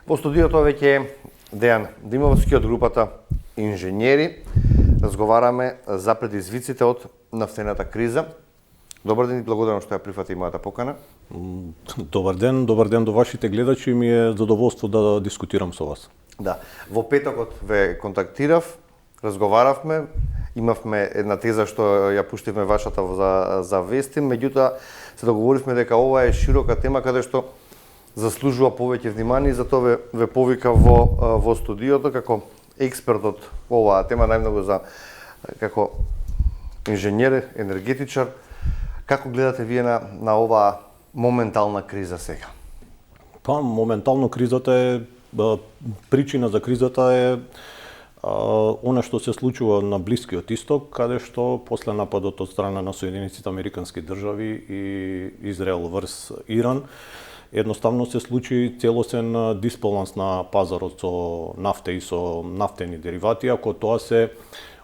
Во студиото веќе Дејан Димовски од групата Инженери. Разговараме за предизвиците од нафтената криза. Добар ден и благодарам што ја прифати мојата покана. Добар ден до вашите гледачи, ми е задоволство да дискутирам со вас. Да, во петокот ве контактирав, разговаравме, имавме една теза што ја пуштивме вашата за вести, меѓутоа се договоривме дека ова е широка тема каде што заслужува повеќе внимание и затоа ве повика во студиото како експерт од оваа тема, најмногу за како инженер, енергетичар. Како гледате вие на оваа моментална криза сега? Па, моментално кризата е причина за кризата е она што се случува на Блискиот Исток, каде што после нападот од страна на Соединетите Американски држави и Израел врз Иран, едноставно се случи целосен дисбаланс на пазарот со нафта и со нафтени деривати, ако тоа се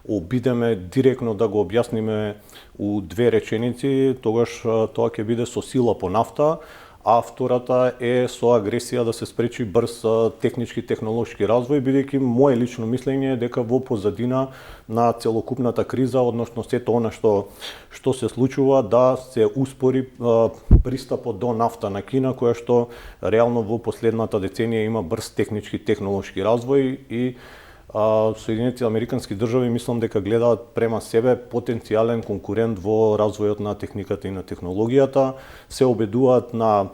обидеме директно да го објасниме у две реченици, тогаш тоа ќе биде со сила по нафта, а втората е со агресија да се спречи брз технички технолошки развој, бидејќи моје лично мислење е дека во позадина на целокупната криза, односно сето она што се случува, да се успори пристапот до нафта на Кина, која што реално во последната деценија има брз технички технолошки развој и Соединетите Американски држави мислам дека гледаат према себе потенцијален конкурент во развојот на техниката и на технологијата, се обидуваат на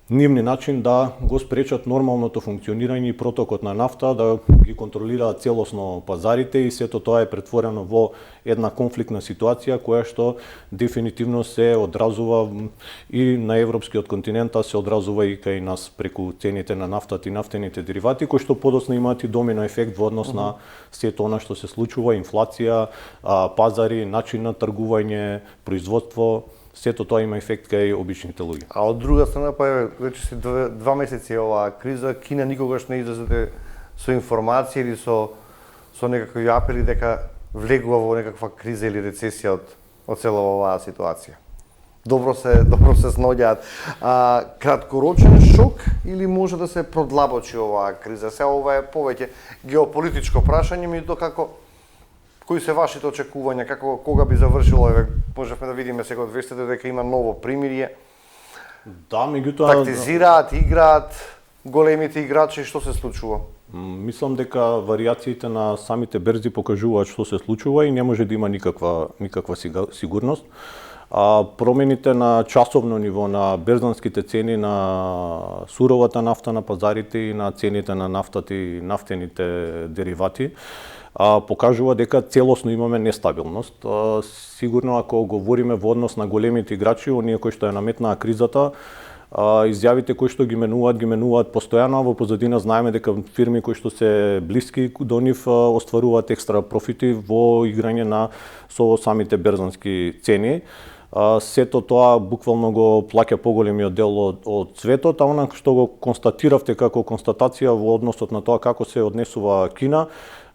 нивни начин да го спречат нормалното функционирање и протокот на нафта, да ги контролираат целосно пазарите и сето тоа е претворено во една конфликтна ситуација која што дефинитивно се одразува и на европскиот континент, а се одразува и кај нас преку цените на нафтата и нафтените деривати, кои што подоцна имаат и домино ефект во однос на сето она што се случува, инфлација, пазари, начин на тргување, производство. Сето тоа има ефект кај обичните луѓе. А од друга страна, па речиси 2 месеци оваа криза, Кина никогаш не излезе со информации или со некакви апели дека влегува во некаква криза или рецесија од цела оваа ситуација. Добро се сноѓаат. Краткорочен шок или може да се продлабочи оваа криза? Се ова е повеќе геополитичко прашање, меѓутоа кои се вашите очекувања, кога би завршило, можевме да видиме сега од вестите дека има ново примирие. Да, меѓутоа тактизираат, играат големите играчи, што се случува? Мислам дека варијациите на самите берзи покажуваат што се случува и не може да има никаква сигурност. Промените на часовно ниво на берзанските цени на суровата нафта на пазарите и на цените на нафтата и нафтените деривати покажува дека целосно имаме нестабилност. Сигурно ако говориме во однос на големите играчи, оние кои што ја наметнаа кризата, изјавите кои што ги менуваат постојано, во позадина знаеме дека фирми кои што се блиски до нив остваруваат екстра профити во играње со самите берзански цени. Сето тоа буквално го плаќа поголемиот дел од светот, а она што го констатиравте како констатација во односот на тоа како се однесува Кина,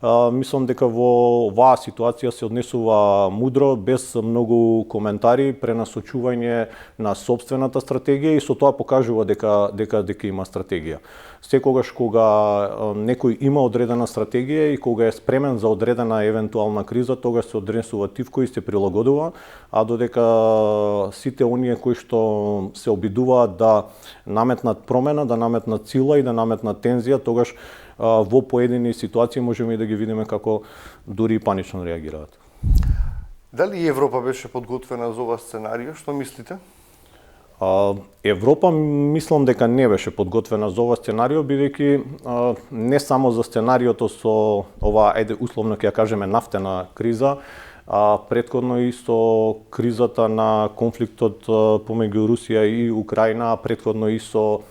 мислам дека во оваа ситуација се однесува мудро, без многу коментари, пренасочување на сопствената стратегија и со тоа покажува дека има стратегија. Секогаш кога некој има одредена стратегија и кога е спремен за одредена евентуална криза, тогаш се однесува тивко и се прилагодува, а додека сите оние кои што се обидуваат да наметнат промена, да наметнат сила и да наметнат тензија, тогаш во поедини ситуации можеме и да ги видиме како дури панично реагираат. Дали Европа беше подготвена за ова сценарио? Што мислите? Европа мислам дека не беше подготвена за ова сценарио, бидејќи не само за сценариото со ова, условно ќе ја кажеме, нафтена криза, претходно и со кризата на конфликтот помеѓу Русија и Украина, претходно и со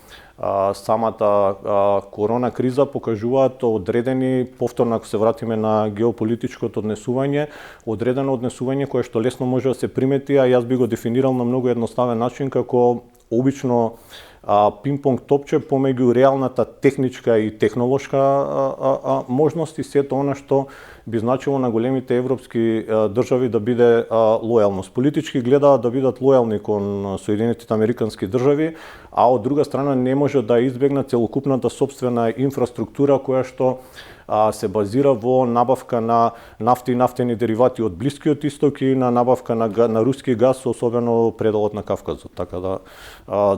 самата корона криза покажуваат одредени, повторно ако се вратиме на геополитичкото однесување, одредено однесување кое што лесно може да се примети, а јас би го дефинирал на многу едноставен начин како обично пинг-понг топче помеѓу реалната техничка и технолошка можност и сето она што би значило на големите европски држави да биде лојалност. Политички гледаат да бидат лојални кон Соединетите американски држави, а од друга страна не може да избегнат целокупната собствена инфраструктура која што се базира во набавка на нафта и нафтени деривати од Блискиот исток и на набавка на руски газ, особено пределот на Кавказот. Така да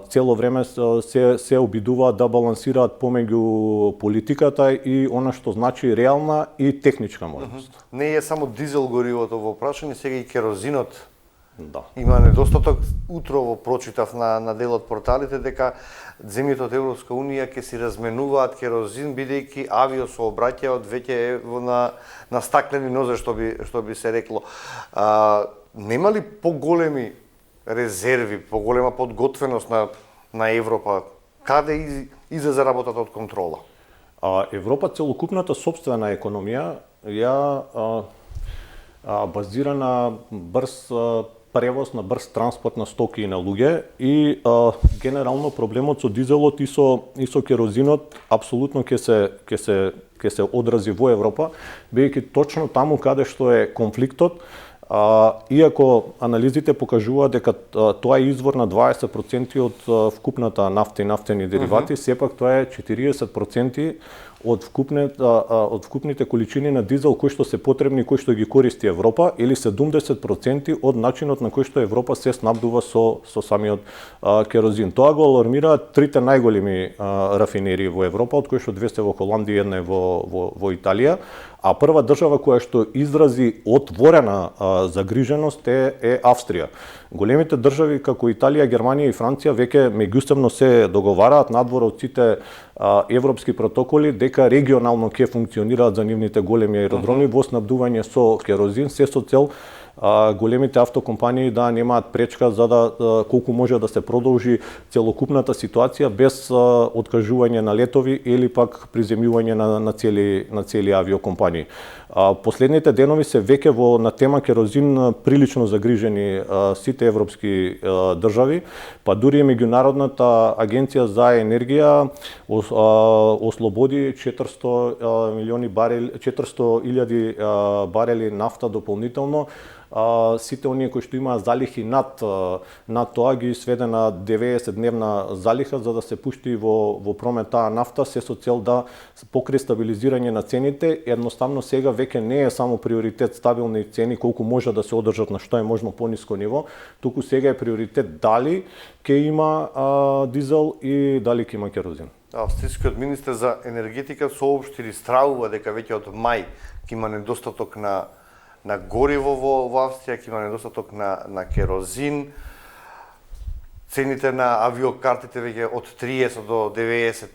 цело време се обидуваат да балансираат помеѓу политиката и она што значи реална и техничка можност. Не е само дизел горивото во прашање, сега и керозинот. Да. Има недостаток. Утрово прочитав на дел од порталите дека земјите од Европска унија ќе си разменуваат керозин бидејќи авиосообраќајот веќе е на стаклени нозе што би се рекло. Нема ли поголеми резерви, поголема подготвеност на Европа? Каде излезе работата од контрола? Европа целокупната собствена економија ја базира на брз превоз, на брз транспорт на стоки и на луѓе и генерално проблемот со дизелот и со керозинот апсолутно ќе се одрази во Европа, бидејќи точно таму каде што е конфликтот, иако анализите покажуваат дека тоа е извор на 20% од вкупната нафта и нафтени деривати, сепак тоа е 40% од вкупните количини на дизел кои што се потребни, кои што ги користи Европа, или 70% од начинот на кој што Европа се снабдува со самиот керозин. Тоа го алармираат трите најголеми рафинерии во Европа, од кои што две се во Холандија и една е во Италија, а прва држава која што изрази отворена загриженост е Австрија. Големите држави како Италија, Германија и Франција веќе меѓусебно се договараат надвор од сите европски протоколи дека регионално ќе функционираат за нивните големи аеродроми во снабдување со керозин, се со цел големите автокомпании да немаат пречка за да колку може да се продолжи целокупната ситуација без откажување на летови или пак приземјување на цели авиокомпании. Последните денови се веќе на тема керозин прилично загрижени сите европски држави, па дури и меѓународната агенција за енергија ослободи 400,000 барели нафта дополнително. Сите оние кои што имаат залихи над тоа ги сведе на 90-дневна залиха за да се пушти во промет таа нафта, се со цел да покри стабилизирање на цените. Едноставно сега веќе не е само приоритет стабилни цени колку може да се одржат на што е можно пониско ниво, туку сега е приоритет дали ќе има дизел и дали ќе има керозин. Австријскиот министер за енергетика соопшти или стравува дека веќе од мај ќе има недостаток на гориво во Австрија, ќе има недостаток на керозин. Цените на авиокартите веќе од 30 до 90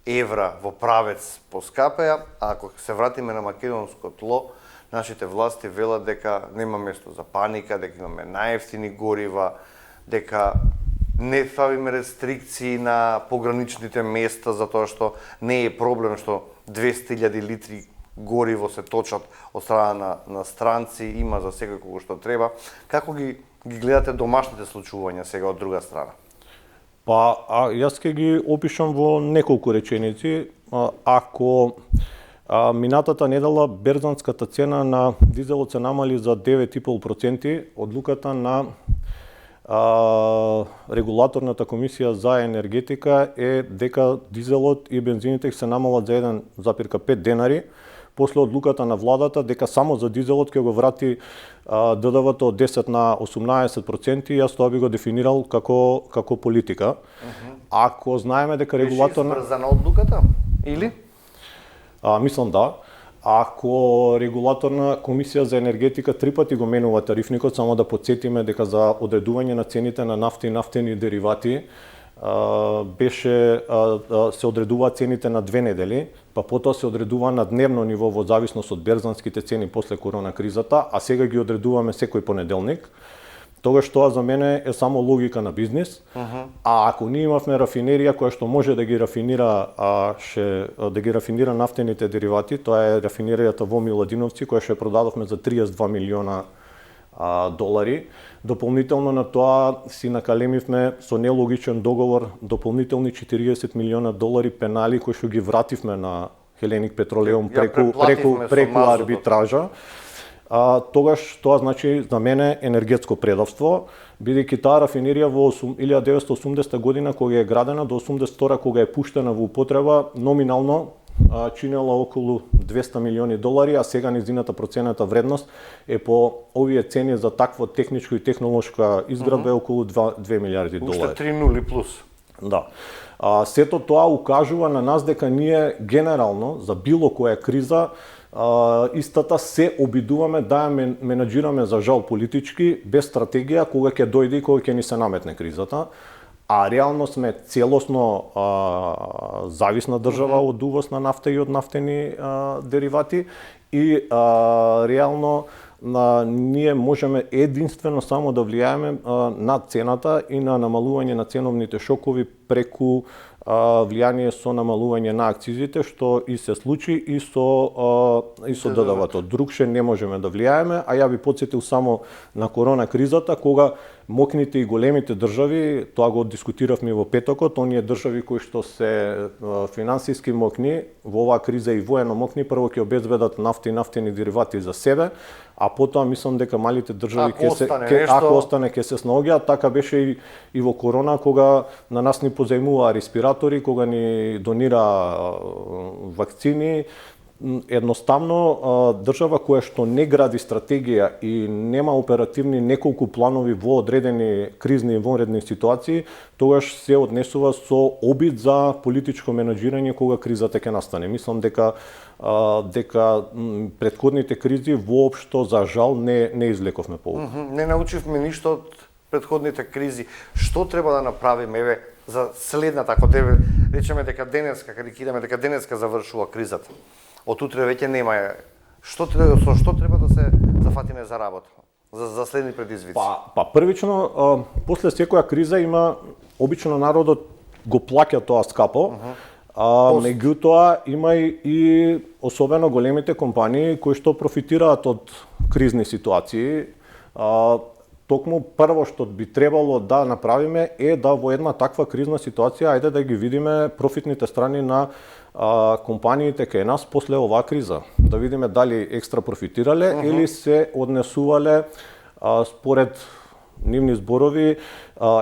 евра во правец поскапеа, а ако се вратиме на македонско тло, нашите власти велат дека нема место за паника, дека имаме најевтини горива, дека не ставиме рестрикции на пограничните места затоа што не е проблем што 200,000 литри гориво се точат од страна на странци, има за секој кого што треба. Како ги гледате домашните случувања сега од друга страна? Па, јас ќе ги опишам во неколку реченици. Ако минатата недела берзанската цена на дизелот се намали за 9,5%, одлуката на регулаторната комисија за енергетика е дека дизелот и бензините се намалат за 1,5 денари, после одлуката на владата дека само за дизелот ќе го врати ДДВ-то од 10 на 18%, јас тоа би го дефинирал како политика. Ако знаеме дека регулаторна... Беше избрзана одлуката? Или? Мислам да. Ако регулаторна комисија за енергетика 3 пати го менува тарифникот, само да подсетиме дека за одредување на цените на нафта и нафтени деривати се одредуваат цените на 2 недели, па потоа се одредува на дневно ниво во зависност од берзанските цени после корона кризата, а сега ги одредуваме секој понеделник. Тогаш тоа за мене е само логика на бизнис. А ако ние имавме рафинерија која што може да ги рафинира нафтените деривати, тоа е рафинеријата во Миладиновци која што продадовме за 32 милиона долари. Дополнително на тоа си накалемивме со нелогичен договор дополнителни 40 милиона долари пенали кои што ги вративме на Hellenic Petroleum преку арбитража. Тогаш тоа значи за мене енергетско предавство, бидејќи таа рафинерија во 1980 година кога е градена до 82 кога е пуштена во употреба, номинално чинела околу 200 милиони долари, а сега низината процената вредност е по овие цени за такво техничко и технолошка изградба е околу 2 милиарди долари. Уште 3 нули плюс. Да. Сето тоа укажува на нас дека ние генерално за било која криза истата се обидуваме да ја менаџираме за жал политички, без стратегија кога ќе дојде и кога ќе ни се наметне кризата. А реално сме целосно зависна држава од увоз на нафта и од нафтени деривати и реално ние можеме единствено само да влијаеме на цената и на намалување на ценовните шокови преку влијание со намалување на акцизите, што и се случи и со ДДВ-то. Другше не можеме да влијаеме, а ја би потсетил само на корона кризата, кога мокните и големите држави, тоа го дискутиравме во петокот, оние држави кои што се финансиски мокни, во оваа криза и воено мокни, прво ќе обезбедат нафта и нафтени деривати за себе, а потоа мислам дека малите држави ако остане ќе се снаоѓаат, така беше и во корона кога на нас ни позајмуваа респиратори, кога ни донира вакцини. Едноставно држава која што не гради стратегија и нема оперативни неколку планови во одредени кризни и вонредни ситуации, тогаш се однесува со обид за политичко менаџирање кога кризата ќе настане. Мислам дека претходните кризи воопшто за жал не извлековме поука. Не научивме ништо од претходните кризи. Што треба да направиме за следната, ако речеме дека денеска, карикираме дека денеска завршува кризата? Од утре веќе нема што треба да се зафатиме за работа за следни предизвици? Првично после секоја криза има обично народот го плаќа тоа скапо. Меѓутоа има и особено големите компании кои што профитираат од кризни ситуации. Токму прво што би требало да направиме е да во една таква кризна ситуација ајде да ги видиме профитните страни на компаниите кај нас после оваа криза. Да видиме дали екстра профитирале или се однесувале според нивни зборови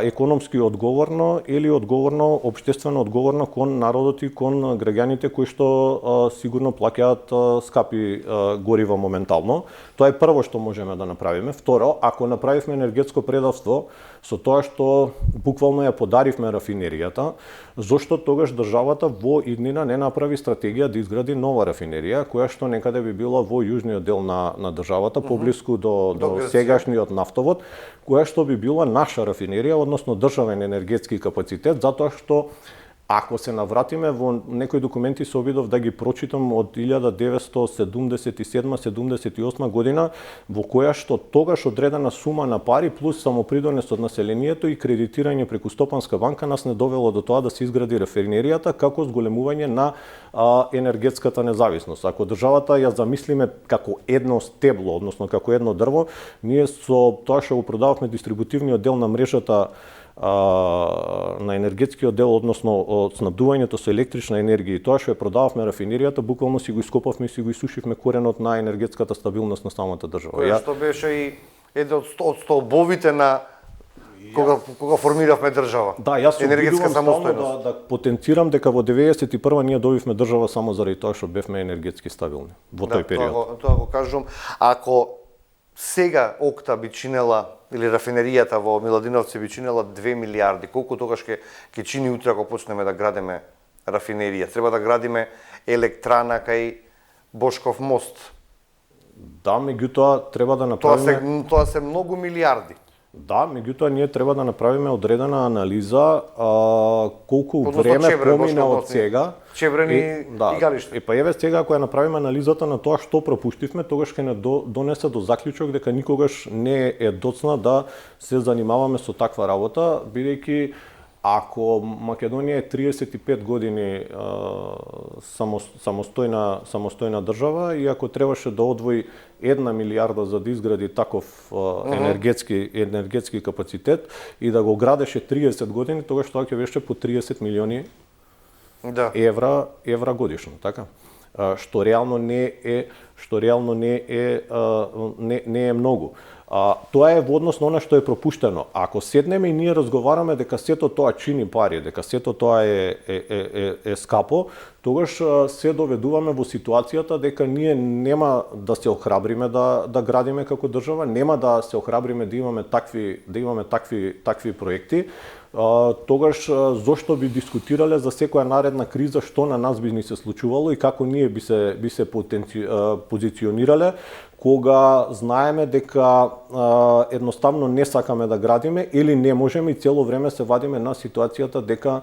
економски одговорно или одговорно, општествено одговорно кон народот и кон граѓаните кои што сигурно плаќаат скапи горива моментално. Тоа е прво што можеме да направиме. Второ, ако направивме енергетско предавство со тоа што буквално ја подаривме рафинеријата, зошто тогаш државата во иднина не направи стратегија да изгради нова рафинерија која што некаде би била во јужниот дел на државата, поблиску до сегашниот нафтовод, која што би била наша рафинерија, односно државен енергетски капацитет, затоа што ако се навратиме во некои документи се обидов да ги прочитам од 1977-78 година, во која што тогаш одредена сума на пари плюс самопридонес од населението и кредитирање преку Стопанска банка нас не довело до тоа да се изгради рафинеријата како зголемување на енергетската независност. Ако државата ја замислиме како едно стебло, односно како едно дрво, ние со тоа што го продававме дистрибутивниот дел на мрежата на енергетскиот дел, односно од снабдувањето со електрична енергија и тоа што ја продававме рафинеријата, буквално си го ископавме и си го исушивме коренот на енергетската стабилност на самата држава. Која што беше и еден од столбовите на кога формиравме држава. Да, јас се обидувам стално да потенцирам дека во 91-а ние добивме држава само заради тоа што бевме енергетски стабилни во тој период. Тоа го кажувам. Ако сега Окта би чинела или рафинеријата во Миладиновци би чинела 2 милиарди, колку тогаш ќе чини утре ако почнеме да градиме рафинерија? Треба да градиме електрана кај Бошков мост. Да, меѓутоа треба да направиме Тоа се многу милиарди. Да, меѓутоа ние треба да направиме одредена анализа колку време помина од сега. Чеврени и Галиште. Па еве сега ако ја направиме анализата на тоа што пропуштивме, тогаш ќе не донесе до заклучок дека никогаш не е доцна да се занимаваме со таква работа, бидејќи ако Македонија е 35 години самостојна држава и ако требаше да одвои 1 милијарда за да изгради таков енергетски капацитет и да го градеше 30 години, тогаш тоа ќе беше по 30 милиони евра годишно, така? Што реално не е многу. Тоа е во однос на она што е пропуштено. Ако седнеме и ние разговараме дека сето тоа чини пари, дека сето тоа е скапо, тогаш се доведуваме во ситуацијата дека ние нема да се охрабриме да градиме како држава, нема да се охрабриме да имаме такви проекти. Тогаш зошто би дискутирале за секоја наредна криза што на нас би ни се случувало и како ние би се позиционирале, кога знаеме дека едноставно не сакаме да градиме или не можеме и цело време се вадиме на ситуацијата дека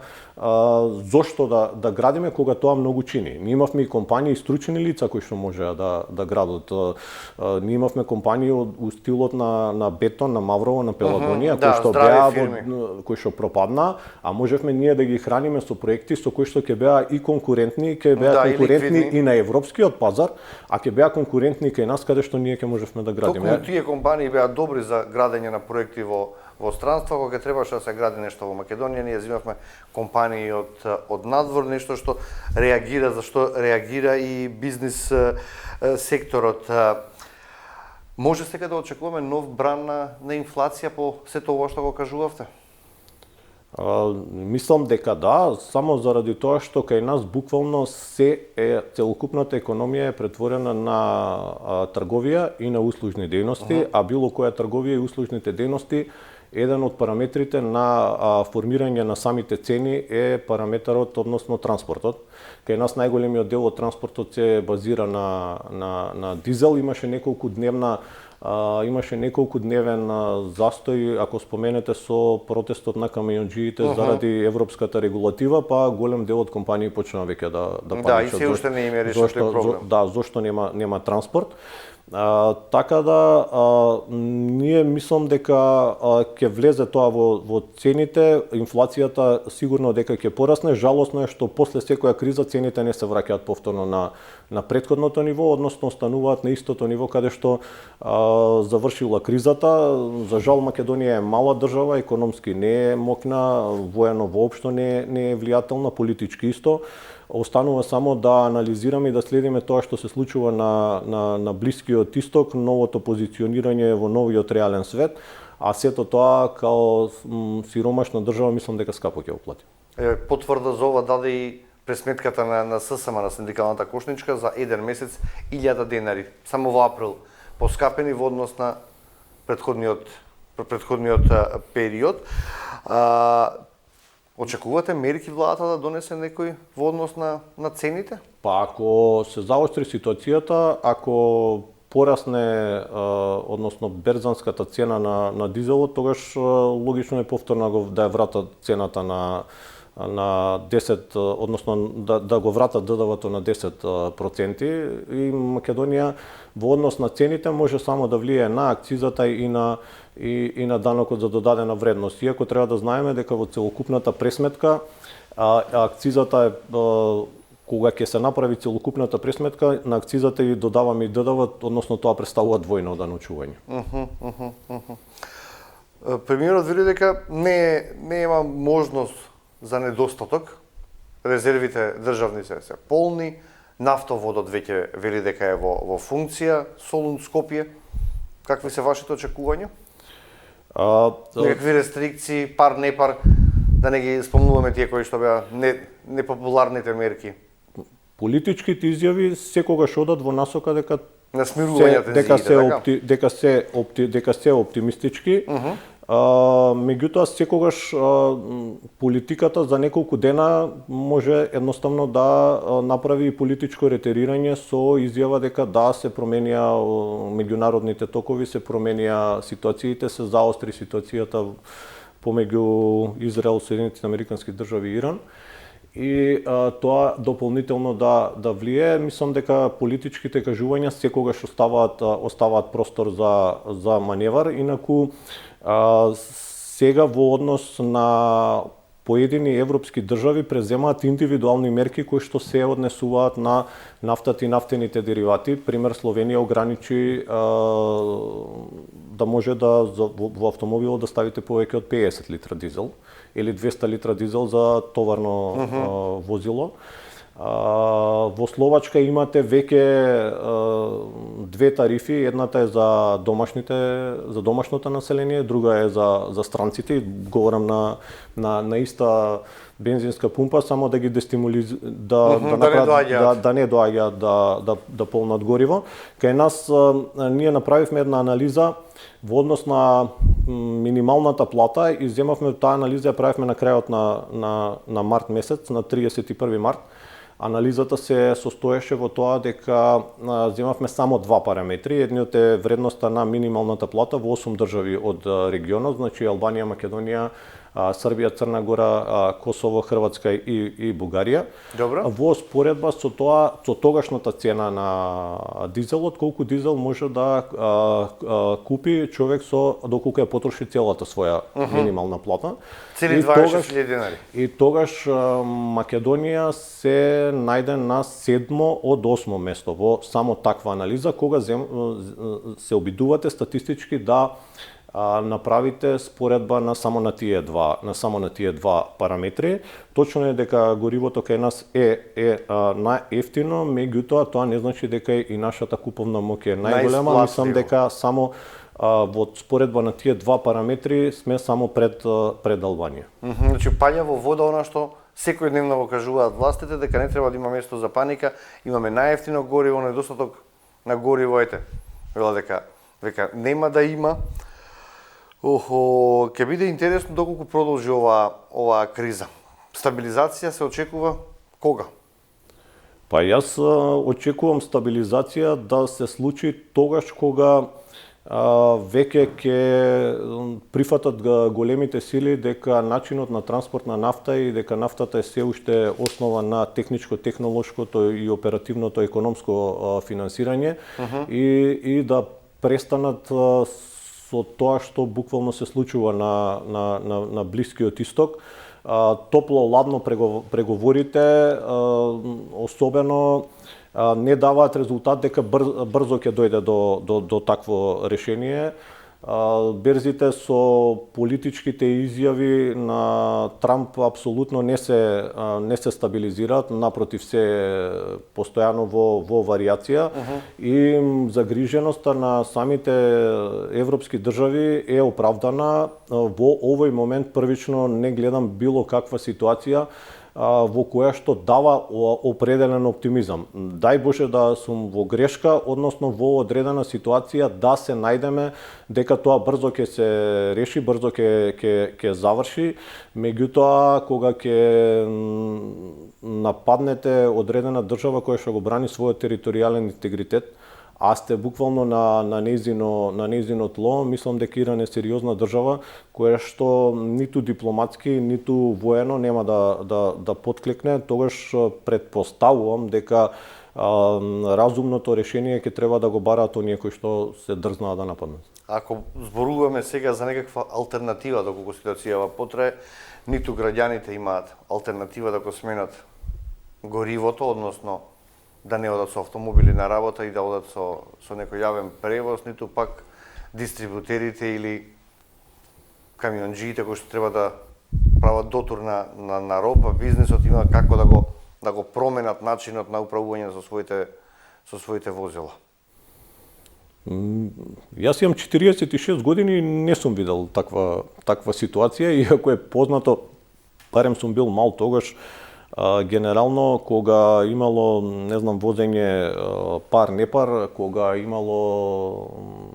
зошто да градиме кога тоа многу чини. Ние имавме и компании, стручни лица кои што можеа да градат. Ние имавме компании у стилот на Бетон, на Маврово, на Пелагонија, кои што пропадна, а можевме ние да ги храниме со проекти со кои што ќе беа и конкурентни, и на европскиот пазар, а ќе беа конкурентни кај нас каде што ние ќе можевме да градиме. Токму тие компании беа добри за градење на проекти во странство, кога требаше да се гради нешто во Македонија, ние земавме компании од надвор, нешто што реагира, зашто реагира и бизнис секторот. Може сега да очекуваме нов бран на инфлација по сето ова што го кажувавте? Мислам дека да, само заради тоа што кај нас буквално целокупната економија е претворена на трговија и на услужни дејности, а било која трговија и услужните дејности, еден од параметрите на формирање на самите цени е параметарот, односно транспортот. Кај нас најголемиот дел од транспортот се базира на дизел, имаше неколку дневен застој, ако споменете, со протестот на камионџиите заради европската регулатива, па голем дел од компании почнаа веќе да паничат. Да, и се уште не им е решен тој проблем. Да, зошто нема транспорт. Така да, ние мислам дека ќе влезе тоа во цените, инфлацијата сигурно дека ќе порасне, жалосно е што после секоја криза цените не се враќаат повторно на претходното ниво, односно остануваат на истото ниво каде што завршила кризата. За жал Македонија е мала држава, економски не е мокна, воено воопшто не е влијателна, политички исто. Останува само да анализираме и да следиме тоа што се случува на Блискиот Исток, новото позиционирање во новиот реален свет, а сето тоа као сиромашна држава мислам дека скапо ќе оплати. Потврда за ова даде и пресметката на ССМ, на синдикалната кошничка, за еден месец 1000 денари, само во април, поскапени во однос на претходниот период. Очекувате мерки владата да донесе некој во однос на цените? Па ако се заостри ситуацијата, ако порасне, односно берзанската цена на дизелот, тогаш логично е повторно да ја вратат цената на 10, односно да го вратат ДДВ-то на 10%, и Македонија во однос на цените може само да влие на акцизата и на данокот за додадена вредност. Иако треба да знаеме дека во целокупната пресметка акцизата е, кога ќе се направи целокупната пресметка, на акцизата и додаваме и ДДВ, односно тоа представува двојно оданочување. Премиерот вели дека не има можност за недостаток, резервите државни се полни, нафтоводот веќе вели дека е во функција, Солун Скопје. Какви се вашите очекувања? Некакви рестрикции, пар, не пар, да не ги спомнуваме тие кои што беа непопуларните мерки? Политичките изјави секогаш одат во насока дека на смирување тензиите, дека се оптимистички. Меѓутоа секогаш политиката за неколку дена може едноставно да направи политичко ретерирање со изјава дека да, се променија меѓународните токови, се променија ситуациите, се заостри ситуацијата помеѓу Израел, Соединетите американски држави и Иран. И тоа дополнително да влие. Мислам дека политичките кажувања секогаш оставаат простор за маневар, инаку сега во однос на поедини европски држави преземаат индивидуални мерки кои што се однесуваат на нафтата и нафтените деривати. Пример, Словенија ограничи да може да во автомобилот да ставите повеќе од 50 литра дизел или 200 литра дизел за товарно возило. Во Словачка имате веќе две тарифи, едната е за домашното население, друга е за странците. Говорам на иста бензинска пумпа, само да ги да не доаѓаат да полнат гориво. Кај нас ние направивме една анализа во однос на минималната плата и земавме таа анализа, ја правивме на крајот на март месец, на 31 март. Анализата се состоеше во тоа дека земавме само два параметри. Едниот е вредноста на минималната плата во 8 држави од регионот, значи Албанија, Македонија, Србија, Црна Гора, Косово, Хрватска и Бугарија. Добро. Во споредба со тогашната цена на дизелот, колку дизел може да купи човек доколку ја потроши целата своја минимална плата. Цели 26.000 денари. И тогаш Македонија се најде на 7 од 8 место во само таква анализа, кога се обидувате статистички да направите споредба на само на тие два параметри. Точно е дека горивото кај нас е најефтино, меѓутоа тоа не значи дека и нашата куповна моќ е најголема. Мислам дека само во споредба на тие два параметри сме само пред Албанија. Значи паѓа во вода она што секојдневно го кажуваат властите, дека не треба да има место за паника, имаме најефтино гориво, недостаток на гориво, вела дека нема да има. Ќе биде интересно доколку продолжи оваа криза. Стабилизација се очекува кога? Па јас очекувам стабилизација да се случи тогаш кога веќе ќе прифатат големите сили дека начинот на транспорт на нафта и дека нафтата е се уште основа на техничко-технолошкото и оперативното економско финансирање и да престанат со тоа што буквално се случува на Блискиот Исток. Топло-ладно преговорите, особено не даваат резултат дека брзо ќе дојде до такво решение. Берзите со политичките изјави на Трамп апсолутно не се стабилизираат, напротив се постојано во варијација и загриженоста на самите европски држави е оправдана. Во овој момент првично не гледам било каква ситуација во која што дава определен оптимизам. Дај Боже да сум во грешка, односно во одредена ситуација да се најдеме дека тоа брзо ќе се реши, брзо ќе заврши, меѓутоа кога ќе нападнете одредена држава која што го брани својот територијален интегритет, а сте буквално на нејзино тло, мислам дека Иран е сериозна држава која што ниту дипломатски, ниту воено нема да потклекне, тогаш претпоставувам дека разумното решение ќе треба да го бараат оние кои што се дрзнаа да нападнат. Ако зборуваме сега за некаква алтернатива доколку ситуацијава потрае, ниту граѓаните имаат алтернатива да го сменат горивото, односно да не одат со автомобили на работа и да одат со некој јавен превоз, ниту пак дистрибутерите или камионџиите кои што треба да прават дотур на роба, бизнисот има како да го променат начинот на управување со своите возила. Јас имам 46 години и не сум видел таква ситуација, иако е познато, барем сум бил мал тогаш, генерално кога имало, не знам, возење пар-непар, кога имало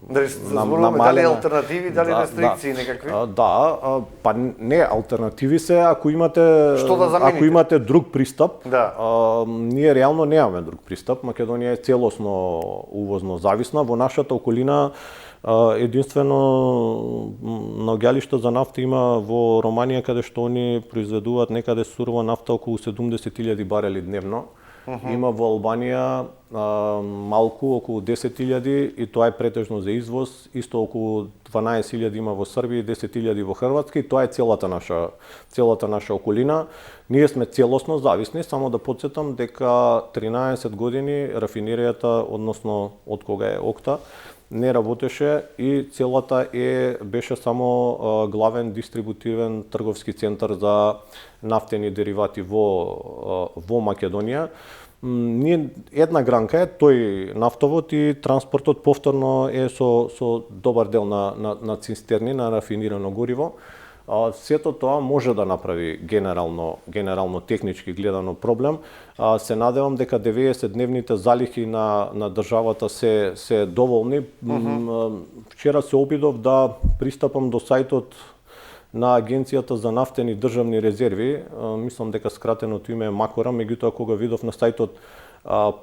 дали алтернативи, дали рестрикции некакви? Да, па не, алтернативи се ако имате ако имате друг пристап. Ние реално немаме друг пристап. Македонија е целосно увозно зависна. Во нашата околина единствено наоѓалишта за нафта има во Романија, каде што они произведуваат некаде сурова нафта околу 70.000 барели дневно. Има во Албанија малку, околу 10.000 и тоа е претежно за извоз, исто околу 12.000 има во Србија и 10.000 во Хрватска и тоа е целата наша околина. Ние сме целосно зависни, само да потсетам дека 13 години рафинеријата, односно од кога е ОКТА, не работеше и целата беше само главен дистрибутивен трговски центар за нафтени деривати во Македонија. Ние една гранка е тој нафтовод и транспортот повторно е со добар дел на цистерни на рафинирано гориво. Сето тоа може да направи генерално технички гледано проблем. Се надевам дека 90-дневните залихи на државата се доволни. Вчера се обидов да пристапам до сајтот на Агенцијата за нафтени државни резерви. Мислам дека скратеното име е Макора, меѓутоа кога видов на сајтот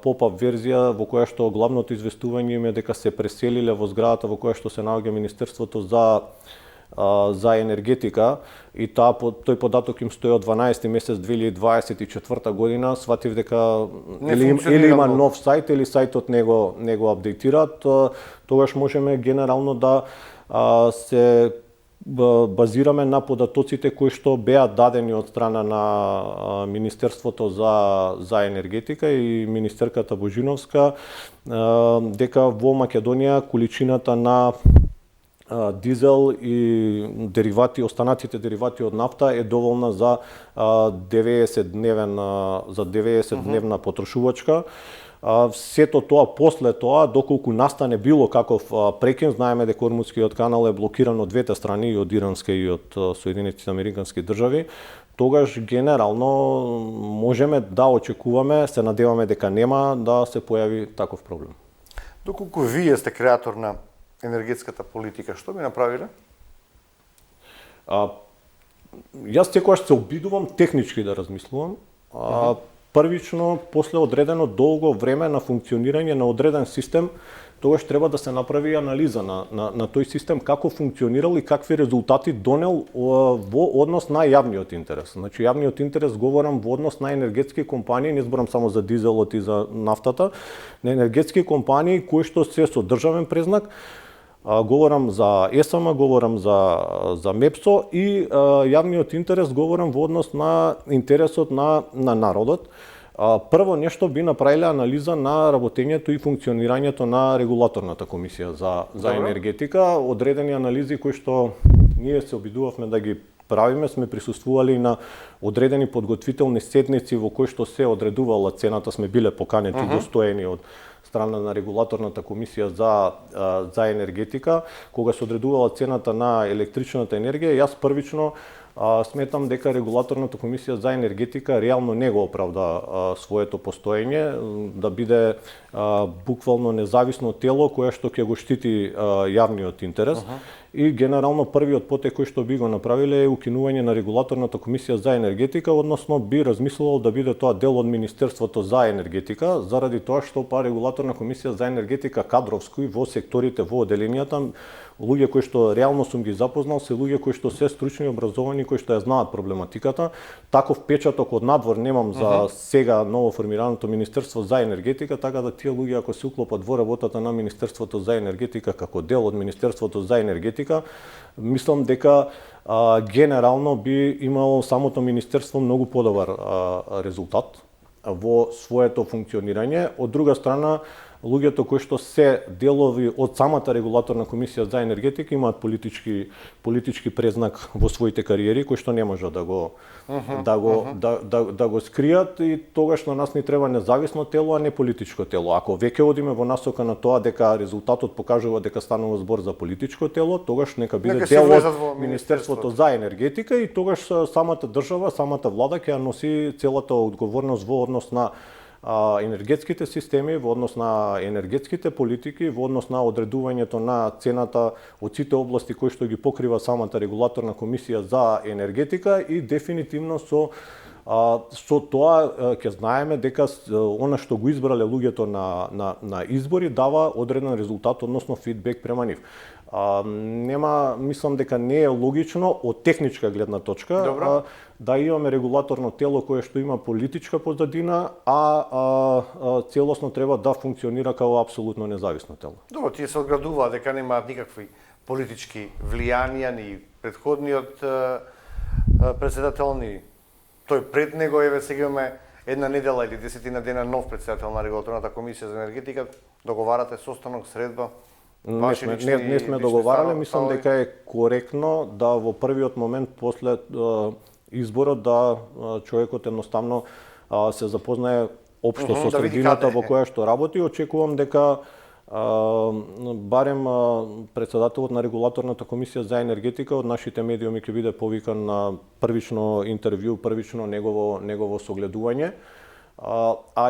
поп-ап верзија во која што главното известување им е дека се преселиле во зградата во која што се наоѓа Министерството за енергетика и тој податок им стои од 12 месец 2024 година, сватив дека или има нов сајт или сајтот не го апдейтираат, тогаш можеме генерално да се базираме на податоците кои што беа дадени од страна на Министерството за енергетика и министерката Божиновска, дека во Македонија количината на дизел и деривати, останатите деривати од нафта е доволна за 90-дневна потрошувачка. Сето тоа после тоа, доколку настане било каков прекин, знаеме дека Ормудскиот канал е блокиран од двете страни, и од иранска и од Соединетите Американски држави, тогаш генерално можеме да очекуваме, се надеваме дека нема да се појави таков проблем. Доколку вие сте креатор на енергетската политика, што би направиле? Јас секогаш се обидувам технички да размислувам. Првично, после одредено долго време на функционирање на одреден систем, тогаш треба да се направи анализа на тој систем, како функционирал и какви резултати донел во однос на јавниот интерес. Значи, јавниот интерес говорам во однос на енергетски компании, не зборам само за дизелот и за нафтата, на енергетски компании кои што се со државен презнак, говорам за ЕСМ, говорам за МЕПСО и јавниот интерес говорам во однос на интересот на народот. Прво нешто би направиле анализа на работењето и функционирањето на регулаторната комисија за енергетика, одредени анализи кои што ние се обидувавме да ги правиме, сме присуствували на одредени подготвителни седници во кои што се одредувала цената, сме биле поканети достоени од страна на регулаторната комисија за енергетика, кога се одредувала цената на електричната енергија. Јас првично сметам дека регулаторната комисија за енергетика реално не го оправда своето постоење, да биде буквално независно тело кое што ќе го штити јавниот интерес. И генерално првиот потек кој што би го направиле е укинување на регулаторната комисија за енергетика, односно би размислувал да биде тоа дел од Министерството за енергетика, заради тоа што регулаторна комисија за енергетика кадровско и во секторите, во оделенијата, луѓе кои што реално сум ги запознал, се луѓе кои што се стручни, образовани, кои што ја знаат проблематиката. Таков печаток од надвор немам за сега ново формираното Министерство за енергетика, така да тие луѓе ако се уклопат во работата на Министерството за енергетика како дел од Министерството за енергетика, мислам дека генерално би имало самото министерство многу подобар резултат во своето функционирање. Од друга страна, луѓето кои што се делови од самата регулаторна комисија за енергетика имаат политички презнак во своите кариери кои што не можат да го скријат, и тогаш на нас ни треба независно тело, а не политичко тело. Ако веќе одиме во насока на тоа дека резултатот покажува дека станува збор за политичко тело, тогаш нека биде дел од Министерството за енергетика и тогаш самата држава, самата влада ќе носи целата одговорност во однос на енергетските системи, во однос на енергетските политики, во однос на одредувањето на цената од сите области кои што ги покрива самата регулаторна комисија за енергетика и дефинитивно со Со тоа ќе знаеме дека она што го избрале луѓето на избори дава одреден резултат, односно фидбек према нив. Мислам дека не е логично од техничка гледна точка да имаме регулаторно тело кое што има политичка позадина, целосно треба да функционира како апсолутно независно тело. Добро, тие се одградуваат дека немаат никакви политички влијанија, ни претходниот председател, ни тој пред него, еве сега имаме една недела или 10 дена нов председател на регулаторната комисија за енергетика, договарате состанок, средба. Не сме договарале, мислам дека е коректно да во првиот момент после изборот да човекот едноставно се запознае општо со средината во која што работи. Очекувам дека барем председателот на регулаторната комисија за енергетика од нашите медиуми ќе биде повикан на првично интервју, првично негово согледување.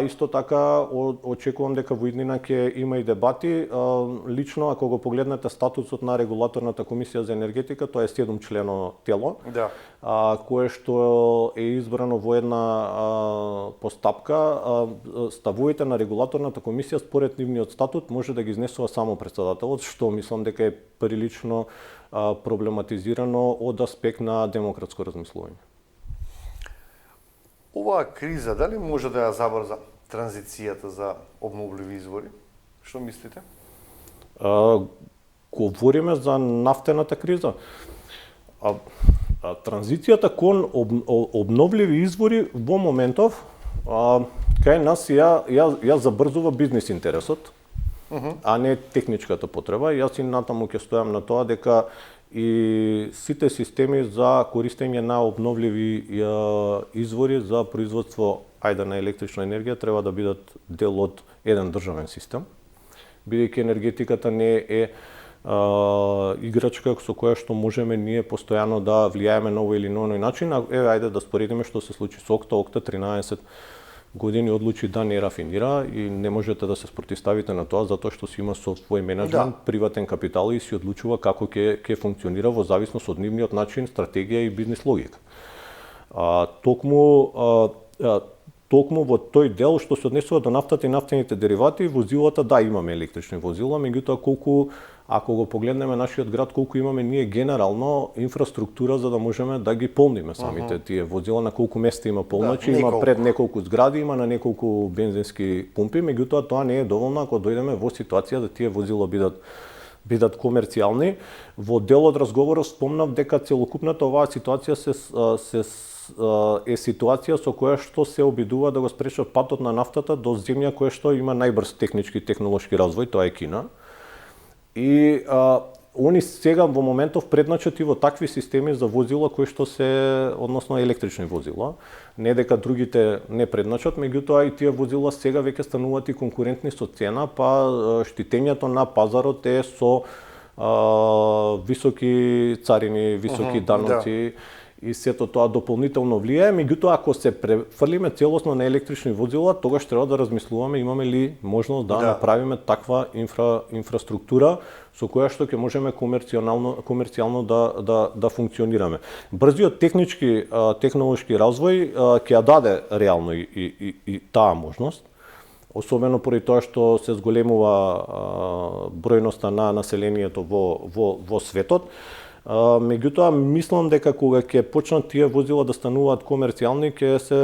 Исто така очекувам дека во иднина ќе има и дебати. Лично ако го погледнете статусот на регулаторната комисија за енергетика, тоа е 7 члено тело, кое што е избрано во една постапка. Ставовите на регулаторната комисија според нивниот статут може да ги изнесува само председателот, што мислам дека е прилично проблематизирано од аспект на демократско размислување. Оваа криза дали може да ја забрза транзицијата за обновливи извори? Што мислите? Говориме за нафтената криза. Транзицијата кон обновливи извори во моментов кај нас ја забрзува бизнис интересот, а не техничката потреба. Јас и натаму ќе стојам на тоа дека и сите системи за користење на обновливи извори за производство на електрична енергија треба да бидат дел од еден државен систем, бидејќи енергетиката не е играчка со која што можеме ние постојано да влијаеме на овој или на оној начин. Ајде да споредиме што се случи со Окта. Окта 13 години одлучи да не рафинира и не можете да се спротивставите на тоа затоа што си има свој менеджмент, приватен капитал и си одлучува како ќе функционира во зависност од нивниот начин, стратегија и бизнис логика. Токму во тој дел што се однесува до нафтата и нафтените деривати, возилата имаме електрични возила, меѓутоа ако го погледнеме нашиот град, колку имаме ние генерално инфраструктура за да можеме да ги полниме самите тие возила, на колку места има полночи, има пред неколку згради, има на неколку бензински пумпи, меѓутоа тоа не е доволно ако дојдеме во ситуација да тие возила бидат комерцијални. Во дел од разговорот спомнав дека целокупната оваа ситуација е ситуација со која што се обидува да го спречат патот на нафтата до земја која што има најбрз технички и технолошки развој, тоа е Кина. И они сега во моментов предначат и во такви системи за возила кои што се, односно електрични возила. Не дека другите не предначат, меѓутоа и тие возила сега веќе стануваат и конкурентни со цена, па штитењето на пазарот е со високи царини, високи даноци. И сето тоа дополнително влијае, меѓутоа ако се префрлиме целосно на електрични возила, тогаш треба да размислуваме имаме ли можност да направиме таква инфраструктура со која што ќе можеме комерцијално да функционираме. Брзиот технички технолошки развој ќе ја даде реално и таа можност, особено поради тоа што се зголемува бројноста на населението во светот. Меѓутоа, мислам дека кога ќе почнат тие возила да стануваат комерцијални, ќе се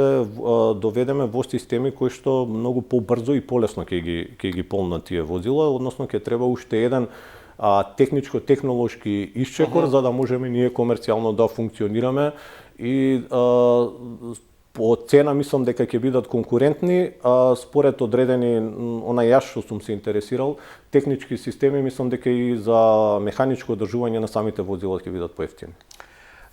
доведеме во системи кои што многу побрзо и полесно ќе ги полнат тие возила, односно ќе треба уште еден техничко-технолошки исчекор за да можеме ние комерцијално да функционираме и по цена мислам дека ќе бидат конкурентни, според одредени, јас што сум се интересирал, технички системи, мислам дека и за механичко одржување на самите возила ќе бидат поевтини.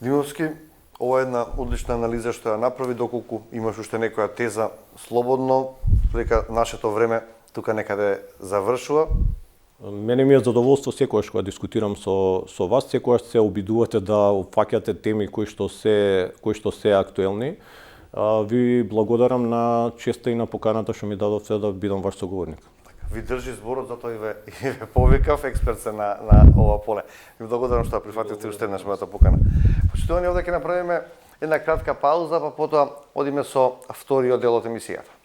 Димовски, ова е една одлична анализа што ја направи, доколку имаш уште некоја теза слободно, дека нашето време тука некаде завршува. Мене ми е задоволство секогаш кога дискутирам со вас, секогаш се обидувате да опфаќате теми кои што се актуелни. Ви благодарам на честа и на поканата што ми дадовте да бидам ваш соговорник. Ви држи зборот, затоа и ве повикав, експерт се на ова поле. Ви благодарам што прифативте уште еднаш мојата покана. Почитувани, овде ќе направиме Една кратка пауза, па потоа одиме со вториот дел од емисијата.